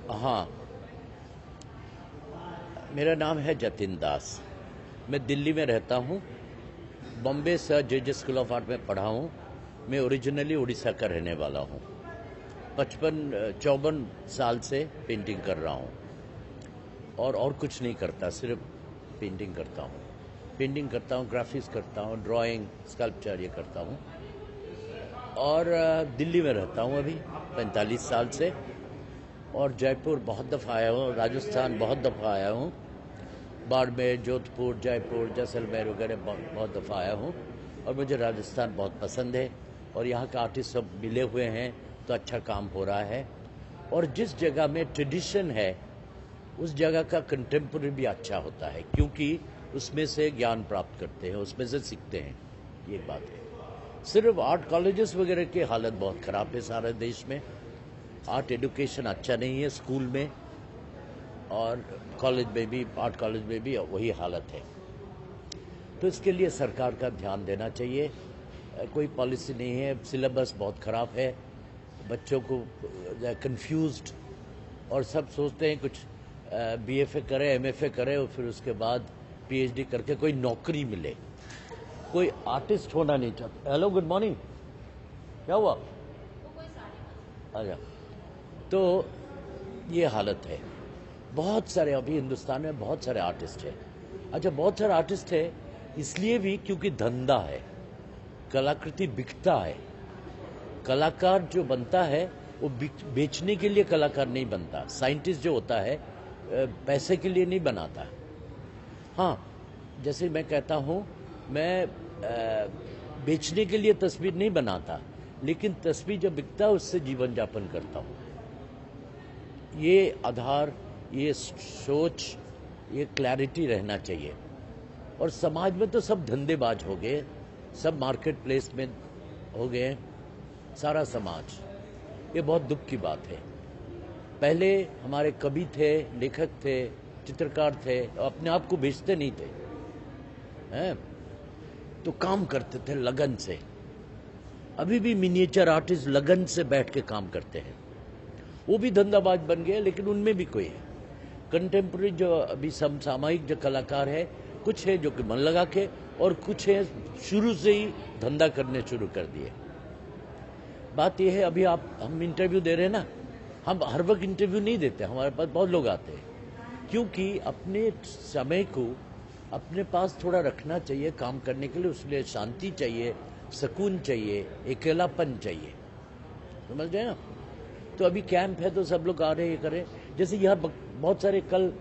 हाँ, मेरा नाम है जतिन दास। मैं दिल्ली में रहता हूँ। Bombay sir J school of art में पढ़ा हूँ। मैं ओरिजिनली उड़ीसा का रहने वाला हूँ। 54 साल से पेंटिंग कर रहा हूँ और कुछ नहीं करता, सिर्फ पेंटिंग करता हूँ। पेंटिंग करता हूँ, ग्राफिक्स करता हूँ, ड्राइंग, स्कल्पचर ये करता हूँ। और दिल्ली में रहता हूँ अभी 45 साल से। और जयपुर बहुत दफ़ा आया हूँ, राजस्थान बहुत दफ़ा आया हूँ, बाड़मेर, जोधपुर, जयपुर, जैसलमेर वगैरह बहुत दफ़ा आया हूँ। और मुझे राजस्थान बहुत पसंद है और यहाँ के आर्टिस्ट सब मिले हुए हैं तो अच्छा काम हो रहा है। और जिस जगह में ट्रेडिशन है उस जगह का कंटेम्प्रेरी भी अच्छा होता है, क्योंकि उसमें से ज्ञान प्राप्त करते हैं, उसमें से सीखते हैं। ये बात है। सिर्फ आर्ट कॉलेजेस वगैरह की हालत बहुत ख़राब है सारे देश में। आर्ट एजुकेशन अच्छा नहीं है स्कूल में, और कॉलेज में भी, आर्ट कॉलेज में भी वही हालत है। तो इसके लिए सरकार का ध्यान देना चाहिए। कोई पॉलिसी नहीं है, सिलेबस बहुत ख़राब है, बच्चों को कंफ्यूज्ड, और सब सोचते हैं कुछ बीएफए करे, एमएफए करे और फिर उसके बाद पीएचडी करके कोई नौकरी मिले। कोई आर्टिस्ट होना नहीं चाहता। Hello, good morning. क्या हुआ? अच्छा, तो ये हालत है। बहुत सारे अभी हिंदुस्तान में बहुत सारे आर्टिस्ट हैं। अच्छा, बहुत सारे आर्टिस्ट है इसलिए भी क्योंकि धंधा है, कलाकृति बिकता है। कलाकार जो बनता है वो बेचने के लिए कलाकार नहीं बनता। साइंटिस्ट जो होता है पैसे के लिए नहीं बनाता। हाँ, जैसे मैं कहता हूँ, मैं बेचने के लिए तस्वीर नहीं बनाता, लेकिन तस्वीर जब बिकता है उससे जीवन यापन करता हूँ। ये आधार, ये सोच, ये क्लैरिटी रहना चाहिए। और समाज में तो सब धंधेबाज हो गए, सब मार्केट प्लेस में हो गए, सारा समाज। ये बहुत दुख की बात है। पहले हमारे कवि थे, लेखक थे, चित्रकार थे, अपने आप को बेचते नहीं थे, हैं? तो काम करते थे लगन से। अभी भी मिनिएचर आर्टिस्ट लगन से बैठ के काम करते हैं। वो भी धंधाबाज बन गए, लेकिन उनमें भी कोई है। कंटेम्प्रेरी जो अभी समसामयिक जो कलाकार है, कुछ है जो कि मन लगा के, और कुछ है शुरू से ही धंधा करने शुरू कर दिए। बात यह है, अभी हम इंटरव्यू दे रहे हैं ना, हम हर वक्त इंटरव्यू नहीं देते। हमारे पास बहुत लोग आते हैं, क्योंकि अपने समय को अपने पास थोड़ा रखना चाहिए काम करने के लिए। उसके शांति चाहिए, सुकून चाहिए, अकेलापन चाहिए, समझ रहे हैं ना? तो अभी कैंप है तो सब लोग आ रहे हैं, ये कर रहे हैं। जैसे यहाँ बहुत सारे कल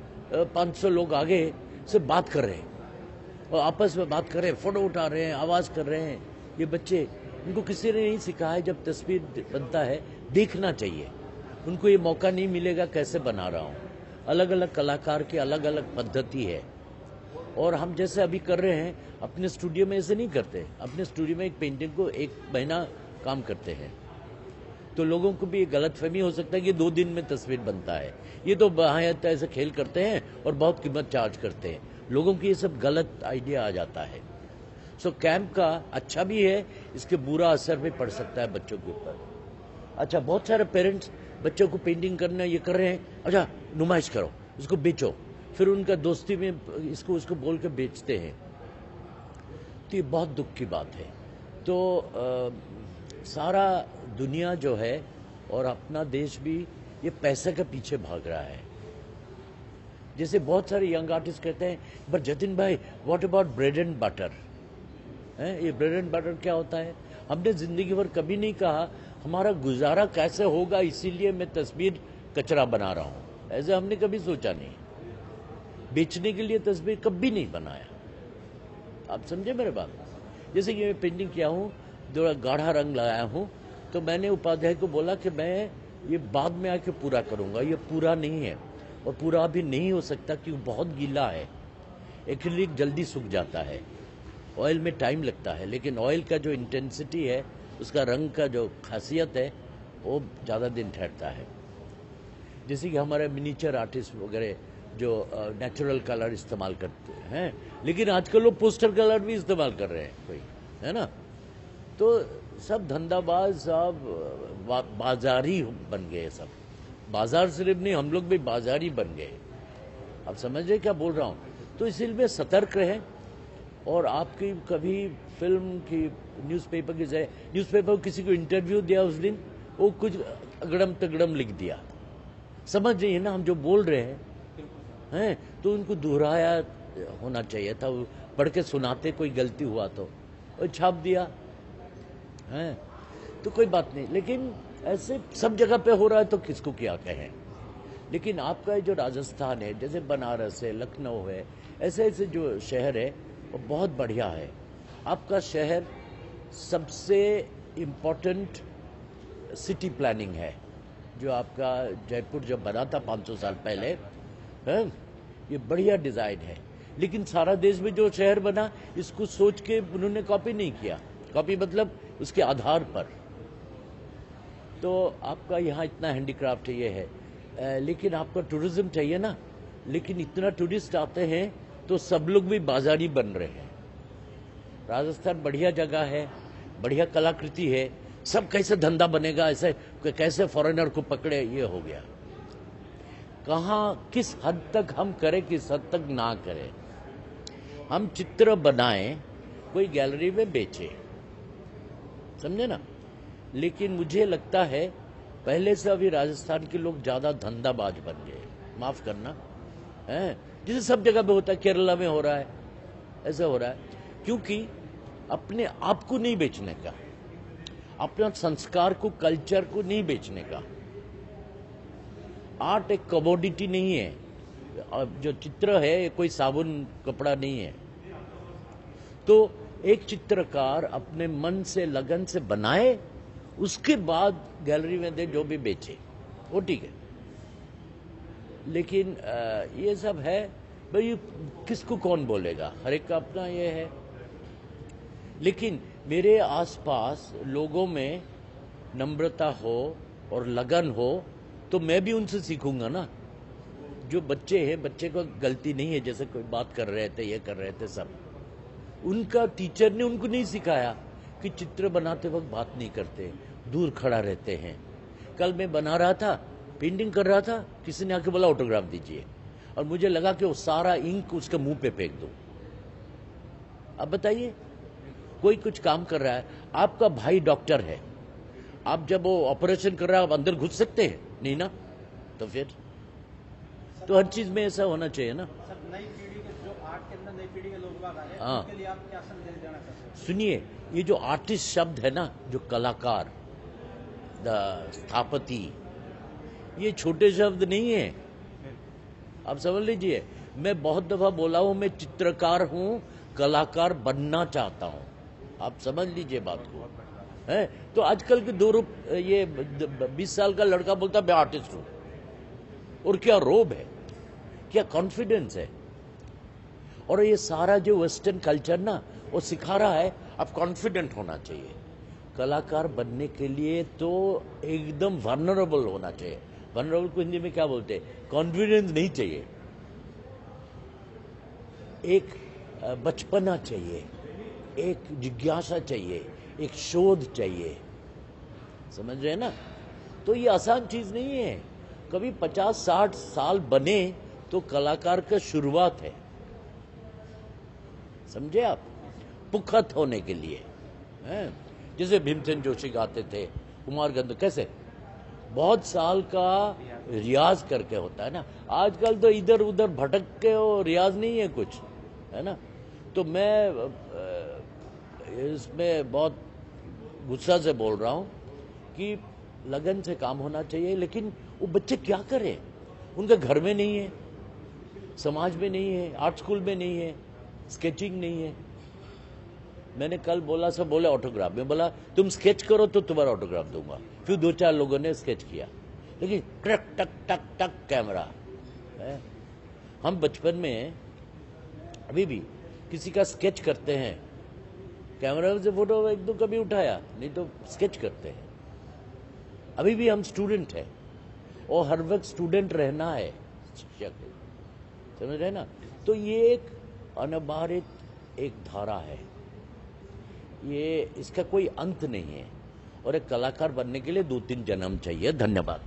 500 लोग आगे से बात कर रहे हैं और आपस में बात कर रहे हैं, फोटो उठा रहे हैं, आवाज़ कर रहे हैं। ये बच्चे, उनको किसी ने नहीं सिखाया, जब तस्वीर बनता है देखना चाहिए। उनको ये मौका नहीं मिलेगा कैसे बना रहा हूँ। अलग अलग कलाकार की अलग अलग पद्धति है, और हम जैसे अभी कर रहे हैं अपने स्टूडियो में ऐसे नहीं करते। अपने स्टूडियो में एक पेंटिंग को 1 महीना काम करते हैं, तो लोगों को भी ये गलतफहमी हो सकता है कि 2 दिन में तस्वीर बनता है। ये तो बाहर ऐसे खेल करते हैं और बहुत कीमत चार्ज करते हैं। लोगों की ये सब गलत आइडिया आ जाता है। सो कैंप का अच्छा भी है, इसके बुरा असर भी पड़ सकता है बच्चों के ऊपर। अच्छा, बहुत सारे पेरेंट्स बच्चों को पेंटिंग करना ये कर रहे हैं, अच्छा नुमाइश करो, इसको बेचो, फिर उनका दोस्ती में इसको उसको बोल के बेचते हैं। तो ये बहुत दुख की बात है। तो सारा दुनिया जो है और अपना देश भी ये पैसे के पीछे भाग रहा है। जैसे बहुत सारे यंग आर्टिस्ट कहते हैं, बट जतिन भाई what about bread and butter? ये ब्रेड एंड बटर क्या होता है? हमने जिंदगी भर कभी नहीं कहा हमारा गुजारा कैसे होगा, इसीलिए मैं तस्वीर कचरा बना रहा हूँ। ऐसे हमने कभी सोचा नहीं। बेचने के लिए तस्वीर कभी नहीं बनाया। आप समझे मेरे बात? जैसे कि मैं पेंटिंग किया हूँ, जो गाढ़ा रंग लगाया हूँ, तो मैंने उपाध्याय को बोला कि मैं ये बाद में आके पूरा करूँगा। ये पूरा नहीं है, और पूरा अभी नहीं हो सकता क्योंकि बहुत गीला है। एक्रिलिक जल्दी सूख जाता है, ऑयल में टाइम लगता है, लेकिन ऑयल का जो इंटेंसिटी है, उसका रंग का जो खासियत है, वो ज़्यादा दिन ठहरता है। जैसे कि हमारे मिनिएचर आर्टिस्ट वगैरह जो नेचुरल कलर इस्तेमाल करते हैं, लेकिन आजकल लोग पोस्टर कलर भी इस्तेमाल कर रहे हैं, कोई है ना? तो सब धंधाबाज, सब बाजारी बन गए सब। बाजार सिर्फ नहीं, हम लोग भी बाजार ही बन गए। आप समझ रहे क्या बोल रहा हूँ? तो इसलिए सतर्क रहें। और आपकी कभी फिल्म की न्यूज़पेपर की जाए, न्यूज़पेपर किसी को इंटरव्यू दिया उस दिन, वो कुछ अगड़म तगड़म लिख दिया। समझ रही है ना हम जो बोल रहे हैं? तो उनको दोहराया होना चाहिए था, पढ़ के सुनाते कोई गलती हुआ तो, और छाप दिया है तो कोई बात नहीं। लेकिन ऐसे सब जगह पे हो रहा है तो किसको क्या कहें। लेकिन आपका जो राजस्थान है, जैसे बनारस है, लखनऊ है, ऐसे ऐसे जो शहर है वो बहुत बढ़िया है। आपका शहर सबसे इम्पोर्टेंट सिटी प्लानिंग है। जो आपका जयपुर जब बना था 500 साल पहले है, ये बढ़िया डिजाइन है। लेकिन सारा देश में जो शहर बना, इसको सोच के उन्होंने कॉपी नहीं किया। कॉपी मतलब उसके आधार पर। तो आपका यहाँ इतना हैंडीक्राफ्ट ये है, लेकिन आपका टूरिज्म चाहिए ना। लेकिन इतना टूरिस्ट आते हैं तो सब लोग भी बाजारी बन रहे हैं। राजस्थान बढ़िया जगह है, बढ़िया कलाकृति है, सब कैसे धंधा बनेगा, ऐसे कैसे फॉरेनर को पकड़े, ये हो गया। कहाँ किस हद तक हम करें, किस हद तक ना करें। हम चित्र बनाएं, कोई गैलरी में बेचे, समझे ना। लेकिन मुझे लगता है पहले से अभी राजस्थान के लोग ज्यादा धंधाबाज बन गए। माफ करना है, जैसे सब जगह पे होता है, केरला में हो रहा है, ऐसा हो रहा है। क्योंकि अपने आप को नहीं बेचने का, अपना संस्कार को, कल्चर को नहीं बेचने का। आर्ट एक कमोडिटी नहीं है। जो चित्र है कोई साबुन कपड़ा नहीं है। तो एक चित्रकार अपने मन से, लगन से बनाए, उसके बाद गैलरी में दे, जो भी बेचे वो ठीक है। लेकिन ये सब है भाई, किसको कौन बोलेगा, हर एक का अपना ये है। लेकिन मेरे आसपास लोगों में नम्रता हो और लगन हो तो मैं भी उनसे सीखूंगा ना। जो बच्चे हैं, बच्चे को गलती नहीं है, जैसे कोई बात कर रहे थे, ये कर रहे थे, सब उनका टीचर ने उनको नहीं सिखाया कि चित्र बनाते वक्त बात नहीं करते, दूर खड़ा रहते हैं। कल मैं बना रहा था, पेंटिंग कर रहा था, किसी ने आके बोला ऑटोग्राफ दीजिए, और मुझे लगा कि वो सारा इंक उसके मुंह पे फेंक दूं। अब बताइए, कोई कुछ काम कर रहा है, आपका भाई डॉक्टर है, आप जब वो ऑपरेशन कर रहा है आप अंदर घुस सकते हैं नहीं ना, तो फिर तो हर चीज में ऐसा होना चाहिए ना। नई पीढ़ी के जो आर्ट के अंदर नई पीढ़ी के लोग बाग आ रहे हैं, हाँ, उनके लिए आप क्या संदेश देना चाहते हैं? सुनिए, ये जो आर्टिस्ट शब्द है ना, जो कलाकार, स्थापति, ये छोटे शब्द नहीं है। आप समझ लीजिए, मैं बहुत दफा बोला हूं, मैं चित्रकार हूं, कलाकार बनना चाहता हूं। आप समझ लीजिए बात को, है। तो आजकल के ये 20 साल का लड़का बोलता मैं आर्टिस्ट हूं, और क्या रोब है, क्या कॉन्फिडेंस है। और ये सारा जो वेस्टर्न कल्चर ना, वो सिखा रहा है अब कॉन्फिडेंट होना चाहिए। कलाकार बनने के लिए तो एकदम वनरेबल होना चाहिए। वनरेबल को हिंदी में क्या बोलते हैं? कॉन्फिडेंस नहीं चाहिए, एक बचपना चाहिए, एक जिज्ञासा चाहिए, एक शोध चाहिए। समझ रहे हैं ना? तो ये आसान चीज नहीं है। कभी 50-60 साल बने तो कलाकार का शुरुआत है, समझे आप, पुख्त होने के लिए है। जैसे भीमसेन जोशी गाते थे, कुमार गंध, कैसे बहुत साल का रियाज करके होता है ना। आजकल तो इधर उधर भटक के और रियाज नहीं है कुछ, है ना। तो मैं इसमें बहुत गुस्सा से बोल रहा हूं कि लगन से काम होना चाहिए। लेकिन वो बच्चे क्या करें, उनके घर में नहीं है, समाज में नहीं है, आर्ट स्कूल में नहीं है, स्केचिंग नहीं है। मैंने कल बोला, सब बोले ऑटोग्राफ, में बोला तुम स्केच करो तो तुम्हारा ऑटोग्राफ दूंगा। फिर 2-4 लोगों ने स्केच किया, लेकिन टक टक टक टक कैमरा है। हम बचपन में अभी भी किसी का स्केच करते हैं, कैमरा से फोटो एक दो कभी उठाया नहीं, तो स्केच करते हैं। अभी भी हम स्टूडेंट हैं, और हर वक्त स्टूडेंट रहना है शिक्षक, समझ रहे ना। तो ये एक अनबारित एक धारा है, ये इसका कोई अंत नहीं है। और एक कलाकार बनने के लिए 2-3 जन्म चाहिए। धन्यवाद।